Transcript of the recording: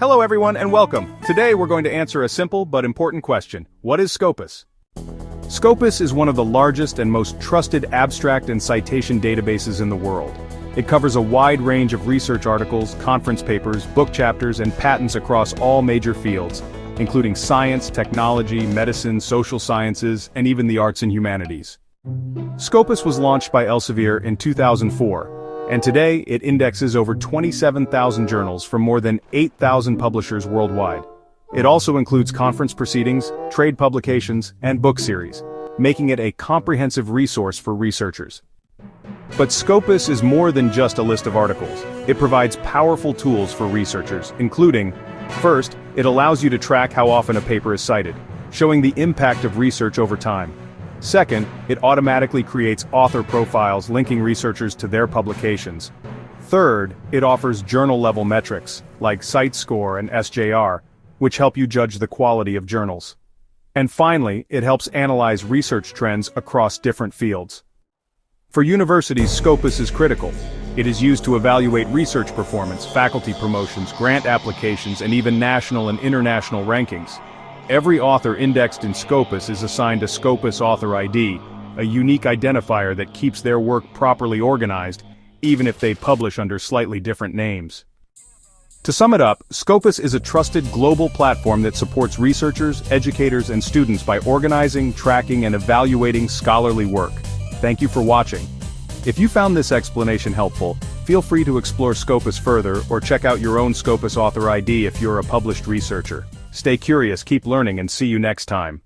Hello everyone and welcome. Today we're going to answer a simple but important question. What is Scopus? Scopus is one of the largest and most trusted abstract and citation databases in the world. It covers a wide range of research articles, conference papers, book chapters, and patents across all major fields, including science, technology, medicine, social sciences, and even the arts and humanities. Scopus was launched by Elsevier in 2004. And today, it indexes over 27,000 journals from more than 8,000 publishers worldwide. It also includes conference proceedings, trade publications, and book series, making it a comprehensive resource for researchers. But Scopus is more than just a list of articles. It provides powerful tools for researchers, including, first, it allows you to track how often a paper is cited, showing the impact of research over time. Second, it automatically creates author profiles linking researchers to their publications. Third, it offers journal-level metrics, like CiteScore and SJR, which help you judge the quality of journals. And finally, it helps analyze research trends across different fields. For universities, Scopus is critical. It is used to evaluate research performance, faculty promotions, grant applications, and even national and international rankings. Every author indexed in Scopus is assigned a Scopus Author ID, a unique identifier that keeps their work properly organized, even if they publish under slightly different names. To sum it up, Scopus is a trusted global platform that supports researchers, educators, and students by organizing, tracking, and evaluating scholarly work. Thank you for watching. If you found this explanation helpful, feel free to explore Scopus further or check out your own Scopus Author ID if you're a published researcher. Stay curious, keep learning, and see you next time.